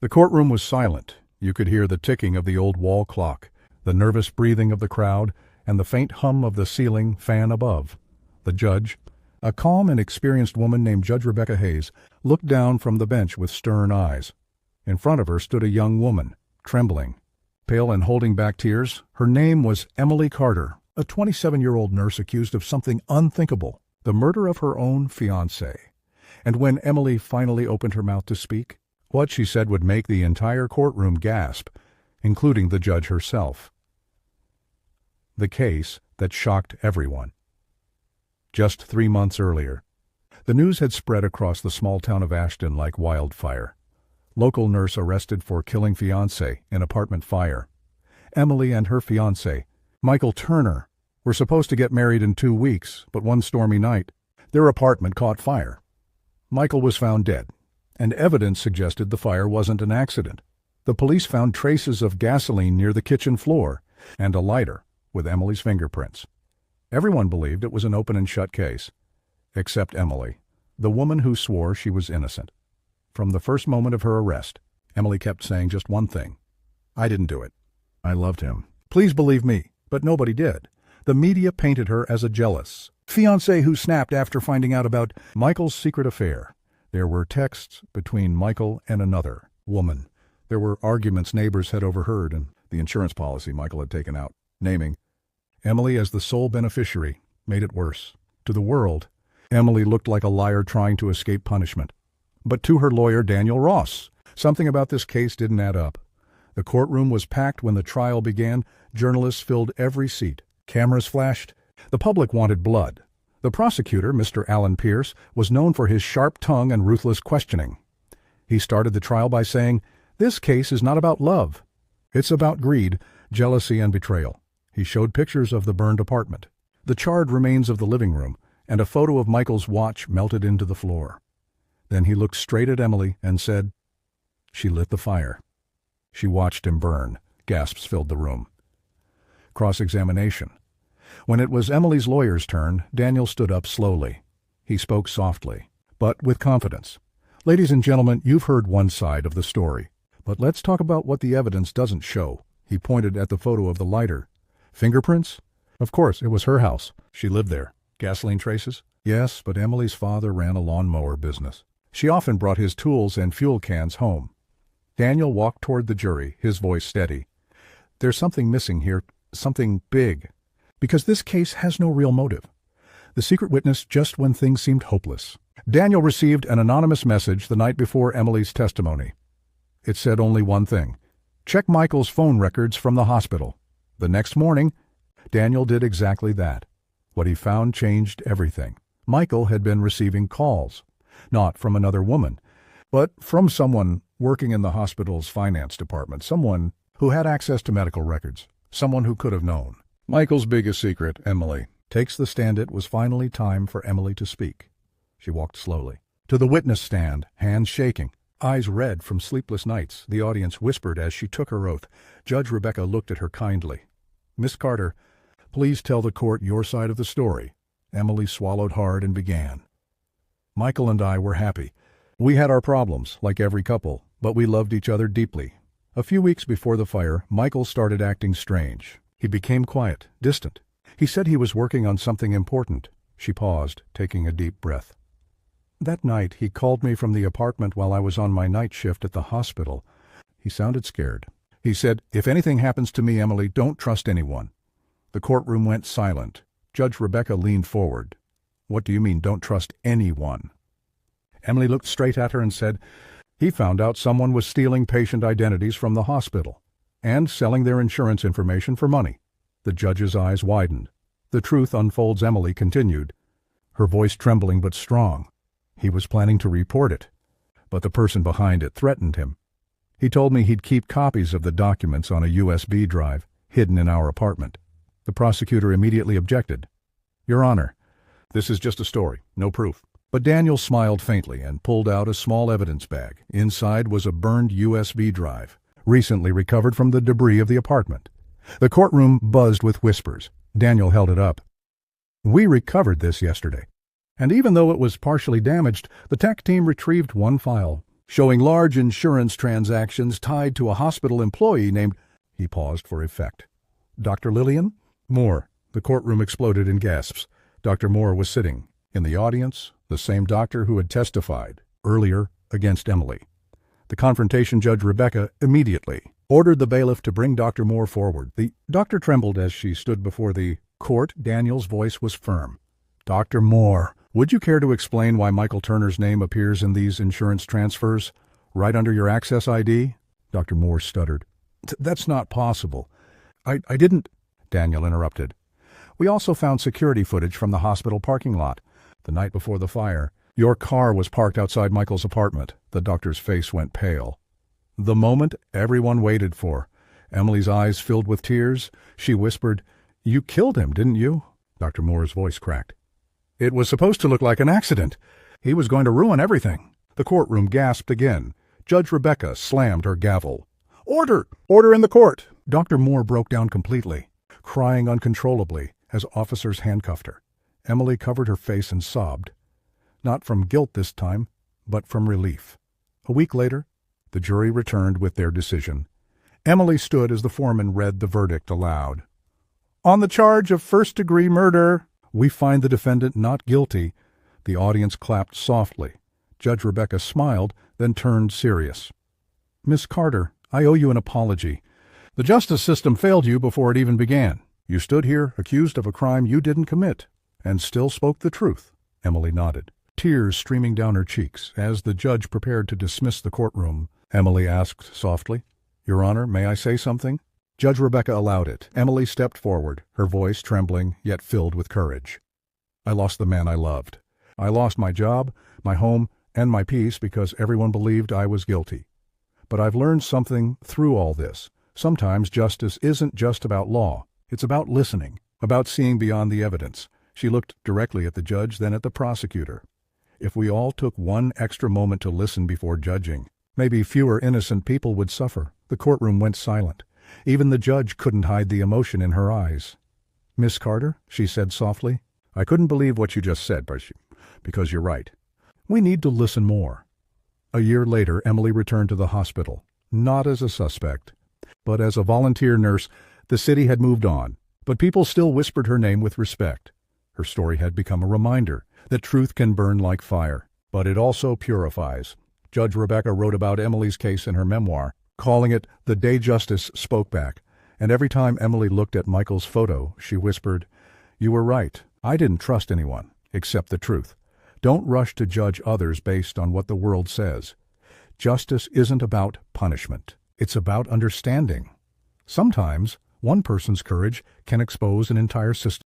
The courtroom was silent. You could hear the ticking of the old wall clock, the nervous breathing of the crowd, and the faint hum of the ceiling fan above. The judge, a calm and experienced woman named Judge Rebecca Hayes, looked down from the bench with stern eyes. In front of her stood a young woman, trembling. Pale and holding back tears, her name was Emily Carter, a 27-year-old nurse accused of something unthinkable, the murder of her own fiancé. And when Emily finally opened her mouth to speak, what she said would make the entire courtroom gasp, including the judge herself. The case that shocked everyone. Just 3 months earlier, the news had spread across the small town of Ashton like wildfire. Local nurse arrested for killing fiancé in apartment fire. Emily and her fiancé, Michael Turner, were supposed to get married in 2 weeks, but one stormy night, their apartment caught fire. Michael was found dead, and evidence suggested the fire wasn't an accident. The police found traces of gasoline near the kitchen floor and a lighter with Emily's fingerprints. Everyone believed it was an open and shut case, except Emily, the woman who swore she was innocent. From the first moment of her arrest, Emily kept saying just one thing: "I didn't do it. I loved him. Please believe me." But nobody did. The media painted her as a jealous fiancé who snapped after finding out about Michael's secret affair. There were texts between Michael and another woman. There were arguments neighbors had overheard and the insurance policy Michael had taken out, naming Emily as the sole beneficiary, made it worse. To the world, Emily looked like a liar trying to escape punishment. But to her lawyer, Daniel Ross, something about this case didn't add up. The courtroom was packed when the trial began. Journalists filled every seat. Cameras flashed. The public wanted blood. The prosecutor, Mr. Alan Pierce, was known for his sharp tongue and ruthless questioning. He started the trial by saying, "This case is not about love. It's about greed, jealousy, and betrayal." He showed pictures of the burned apartment, the charred remains of the living room, and a photo of Michael's watch melted into the floor. Then he looked straight at Emily and said, "She lit the fire." She watched him burn. Gasps filled the room. Cross-examination. When it was Emily's lawyer's turn, Daniel stood up slowly. He spoke softly, but with confidence. "Ladies and gentlemen, you've heard one side of the story, but let's talk about what the evidence doesn't show." He pointed at the photo of the lighter. "Fingerprints? Of course, it was her house. She lived there. Gasoline traces? Yes, but Emily's father ran a lawnmower business. She often brought his tools and fuel cans home." Daniel walked toward the jury, his voice steady. "There's something missing here, something big, because this case has no real motive. The secret witness just when things seemed hopeless." Daniel received an anonymous message the night before Emily's testimony. It said only one thing: "Check Michael's phone records from the hospital." The next morning, Daniel did exactly that. What he found changed everything. Michael had been receiving calls, not from another woman, but from someone working in the hospital's finance department, someone who had access to medical records, someone who could have known. Michael's biggest secret, Emily, takes the stand. It was finally time for Emily to speak. She walked slowly to the witness stand, hands shaking, eyes red from sleepless nights. The audience whispered as she took her oath. Judge Rebecca looked at her kindly. "Miss Carter, please tell the court your side of the story." Emily swallowed hard and began. "Michael and I were happy. We had our problems, like every couple, but we loved each other deeply. A few weeks before the fire, Michael started acting strange. He became quiet, distant. He said he was working on something important." She paused, taking a deep breath. "That night, he called me from the apartment while I was on my night shift at the hospital. He sounded scared. He said, 'If anything happens to me, Emily, don't trust anyone.'" The courtroom went silent. Judge Rebecca leaned forward. "What do you mean, don't trust anyone?" Emily looked straight at her and said, "He found out someone was stealing patient identities from the hospital and selling their insurance information for money." The judge's eyes widened. "The truth unfolds," Emily continued, her voice trembling but strong. "He was planning to report it, but the person behind it threatened him. He told me he'd keep copies of the documents on a USB drive hidden in our apartment." The prosecutor immediately objected. "Your Honor, this is just a story, no proof." But Daniel smiled faintly and pulled out a small evidence bag. Inside was a burned USB drive, recently recovered from the debris of the apartment. The courtroom buzzed with whispers. Daniel held it up. "We recovered this yesterday. And even though it was partially damaged, the tech team retrieved one file, showing large insurance transactions tied to a hospital employee named... He paused for effect. Dr. Lillian? Moore. The courtroom exploded in gasps. Dr. Moore was sitting. In the audience, the same doctor who had testified earlier against Emily. The confrontation judge, Rebecca, immediately ordered the bailiff to bring Dr. Moore forward. The doctor trembled as she stood before the court. Daniel's voice was firm. Dr. Moore, would you care to explain why Michael Turner's name appears in these insurance transfers, right under your access ID? Dr. Moore stuttered. That's not possible. I didn't... Daniel interrupted. We also found security footage from the hospital parking lot. The night before the fire, your car was parked outside Michael's apartment. The doctor's face went pale. The moment everyone waited for. Emily's eyes filled with tears. She whispered, You killed him, didn't you? Dr. Moore's voice cracked. It was supposed to look like an accident. He was going to ruin everything. The courtroom gasped again. Judge Rebecca slammed her gavel. Order! Order in the court! Dr. Moore broke down completely, crying uncontrollably as officers handcuffed her. Emily covered her face and sobbed. Not from guilt this time, but from relief. A week later, the jury returned with their decision. Emily stood as the foreman read the verdict aloud. On the charge of first-degree murder, we find the defendant not guilty. The audience clapped softly. Judge Rebecca smiled, then turned serious. Miss Carter, I owe you an apology. The justice system failed you before it even began. You stood here accused of a crime you didn't commit, and still spoke the truth. Emily nodded, tears streaming down her cheeks. As the judge prepared to dismiss the courtroom, Emily asked softly, Your Honor, may I say something? Judge Rebecca allowed it. Emily stepped forward, her voice trembling, yet filled with courage. I lost the man I loved. I lost my job, my home, and my peace because everyone believed I was guilty. But I've learned something through all this. Sometimes justice isn't just about law. It's about listening, about seeing beyond the evidence. She looked directly at the judge, then at the prosecutor. If we all took one extra moment to listen before judging, maybe fewer innocent people would suffer. The courtroom went silent. Even the judge couldn't hide the emotion in her eyes. Miss Carter, she said softly, I couldn't believe what you just said, because you're right. We need to listen more. A year later, Emily returned to the hospital, not as a suspect, but as a volunteer nurse. The city had moved on, but people still whispered her name with respect. Her story had become a reminder that truth can burn like fire, but it also purifies. Judge Rebecca wrote about Emily's case in her memoir, calling it The Day Justice Spoke Back, and every time Emily looked at Michael's photo, she whispered, You were right. I didn't trust anyone, except the truth. Don't rush to judge others based on what the world says. Justice isn't about punishment. It's about understanding. Sometimes, one person's courage can expose an entire system.